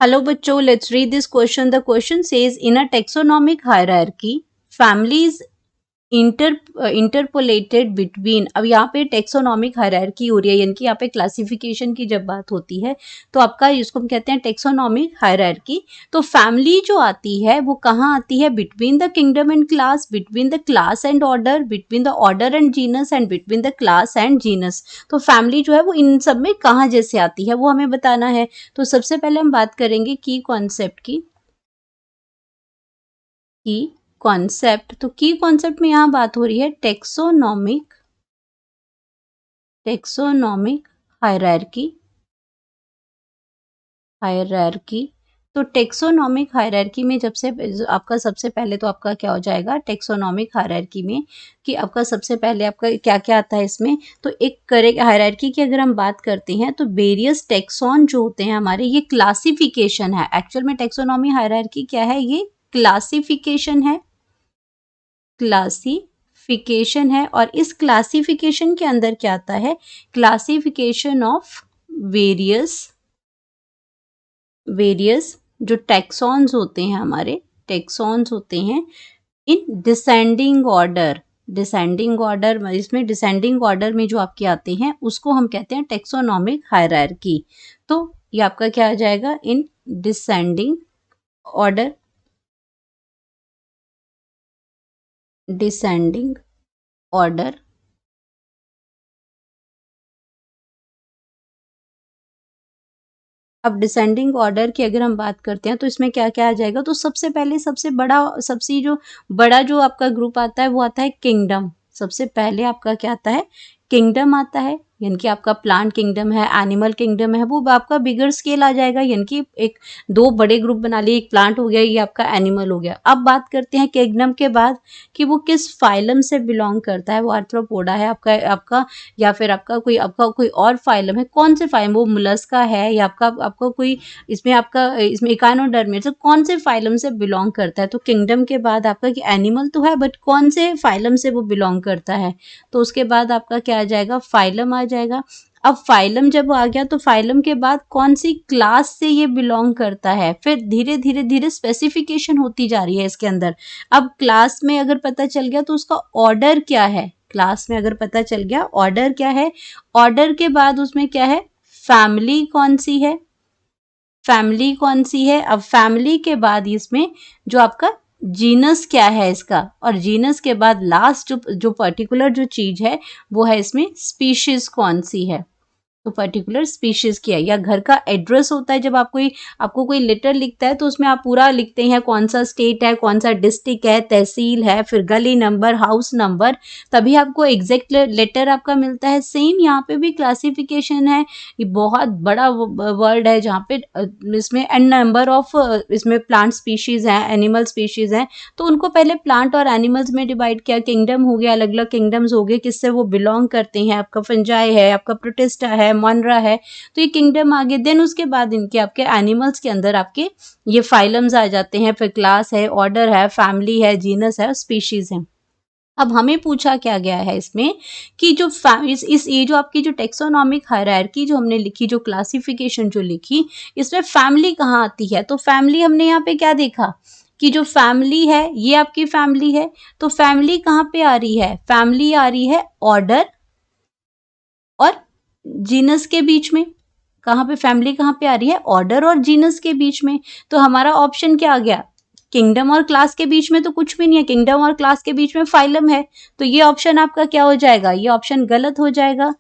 Hello बच्चों, let's read this question. The question says, in a taxonomic hierarchy, families interpolated between. अब यहाँ पे taxonomic hierarchy हो रही है, यानी कि यहाँ पे क्लासिफिकेशन की जब बात होती है तो आपका इसको हम कहते हैं टेक्सोनॉमिक हायरार्की। तो फैमिली जो आती है वो कहाँ आती है? Between the kingdom and class, between the class and order, between the order and genus and between the class and genus. तो फैमिली जो है वो इन सब में कहाँ जैसे आती है वो हमें बताना है। तो सबसे पहले हम बात करेंगे की कॉन्सेप्ट की। कॉन्सेप्ट, तो की कॉन्सेप्ट में यहाँ बात हो रही है टेक्सोनॉमिक हायरार्की। तो टेक्सोनॉमिक हायरार्की में जब से आपका सबसे पहले तो आपका क्या हो जाएगा टेक्सोनॉमिक हायरार्की में कि आपका सबसे पहले आपका क्या क्या आता है इसमें। तो एक करेक्ट हायरार्की की अगर हम बात करते हैं तो वेरियस टेक्सॉन जो होते हैं हमारे, ये क्लासिफिकेशन है। एक्चुअल में टेक्सोनॉमी हायरार्की क्या है? ये क्लासिफिकेशन है, क्लासिफिकेशन है। और इस क्लासिफिकेशन के अंदर क्या आता है? क्लासिफिकेशन ऑफ वेरियस जो टेक्सॉन्स होते हैं हमारे, टेक्सॉन्स होते हैं इन डिसेंडिंग ऑर्डर। इसमें डिसेंडिंग ऑर्डर में जो आपके आते हैं उसको हम कहते हैं टेक्सोनॉमिक हायरार्की। तो ये आपका क्या आ जाएगा? इन डिसेंडिंग ऑर्डर, अब डिसेंडिंग ऑर्डर की अगर हम बात करते हैं तो इसमें क्या क्या आ जाएगा? तो सबसे पहले सबसे बड़ा जो आपका ग्रुप आता है वो आता है किंगडम। सबसे पहले आपका क्या आता है? किंगडम आता है, यानी कि आपका प्लांट किंगडम है, एनिमल किंगडम है, वो आपका बिगर स्केल आ जाएगा। यानी कि एक दो बड़े ग्रुप बना लिए, एक प्लांट हो गया, ये आपका एनिमल हो गया। अब बात करते हैं किंगडम के बाद कि वो किस फाइलम से बिलोंग करता है। वो आर्थ्रोपोडा है आपका या फिर आपका कोई और फाइलम है। कौन से फाइलम? वो मुलस्का है या आपका कोई इसमें इकानोडर्म से कौन से फाइलम से बिलोंग करता है? तो किंगडम के बाद आपका कि एनिमल तो है बट कौन से फाइलम से वो बिलोंग करता है? तो उसके बाद आपका क्या आ जाएगा? फाइलम आ जाएगा। अब फाइलम जब आ गया तो फाइलम के बाद कौन सी क्लास से ये बिलोंग करता है? फिर धीरे धीरे धीरे स्पेसिफिकेशन होती जा रही है इसके अंदर। अब क्लास में अगर पता चल गया तो उसका ऑर्डर क्या है? क्लास में अगर पता चल गया ऑर्डर क्या है, ऑर्डर के बाद उसमें क्या है? फैमिली कौन सी है? अब फैमिली के बाद इसमें जो आपका जीनस क्या है इसका, और जीनस के बाद लास्ट जो पर्टिकुलर जो चीज है वो है इसमें स्पीशीज कौन सी है। तो पर्टिकुलर स्पीशीज की है। या घर का एड्रेस होता है, जब आपको कोई लेटर लिखता है तो उसमें आप पूरा लिखते हैं कौन सा स्टेट है, कौन सा डिस्ट्रिक्ट है, तहसील है, फिर गली नंबर, हाउस नंबर, तभी आपको एग्जैक्ट लेटर आपका मिलता है। सेम यहाँ पे भी क्लासिफिकेशन है। ये बहुत बड़ा वर्ड है जहाँ पे इसमें एन नंबर ऑफ इसमें प्लांट स्पीशीज हैं, एनिमल स्पीशीज हैं। तो उनको पहले प्लांट और एनिमल्स में डिवाइड किया, किंगडम हो गया, अलग अलग किंगडम्स हो गए, किससे वो बिलोंग करते हैं। आपका फंजाई है, आपका प्रोटिस्टा है, मोनरा है, तो ये किंगडम आ गए। देन उसके बाद इनके आपके एनिमल्स के अंदर आपके ये फाइलम्स आ जाते हैं, फिर क्लास है, ऑर्डर है, फैमिली है, जीनस है, स्पीशीज है। अब हमें पूछा क्या गया है इसमें कि जो ये जो आपकी जो टेक्सोनॉमिक हायरार्की जो हमने लिखी, जो क्लासिफिकेशन जो लिखी, इसमें फैमिली कहाँ आती है? तो फैमिली हमने यहाँ पे क्या देखा कि जो फैमिली है ये आपकी फैमिली है। तो फैमिली कहाँ पे आ रही है? फैमिली आ रही है ऑर्डर और जीनस के बीच में। कहाँ पे फैमिली कहाँ पे आ रही है? ऑर्डर और जीनस के बीच में। तो हमारा ऑप्शन क्या आ गया? किंगडम और क्लास के बीच में तो कुछ भी नहीं है, किंगडम और क्लास के बीच में फाइलम है। तो ये ऑप्शन आपका क्या हो जाएगा? ये ऑप्शन गलत हो जाएगा।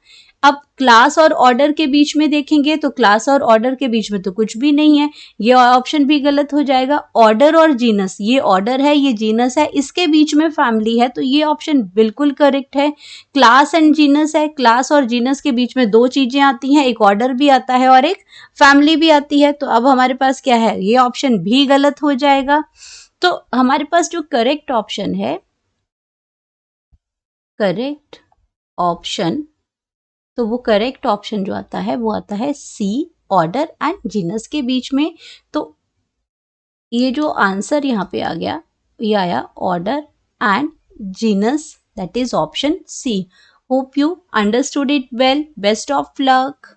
अब क्लास और ऑर्डर के बीच में देखेंगे तो क्लास और ऑर्डर के बीच में तो कुछ भी नहीं है, ये ऑप्शन भी गलत हो जाएगा। ऑर्डर और जीनस, ये ऑर्डर है, ये जीनस है, इसके बीच में फैमिली है, तो ये ऑप्शन बिल्कुल करेक्ट है। क्लास एंड जीनस है, क्लास और जीनस के बीच में दो चीजें आती हैं, एक ऑर्डर भी आता है और एक फैमिली भी आती है। तो अब हमारे पास क्या है? ये ऑप्शन भी गलत हो जाएगा। तो हमारे पास जो करेक्ट ऑप्शन है, करेक्ट ऑप्शन, तो वो करेक्ट ऑप्शन जो आता है वो आता है सी, ऑर्डर एंड जीनस के बीच में। तो ये जो आंसर यहाँ पे आ गया, ये आया order and genus, that is option C. Hope you understood it well. Best of luck.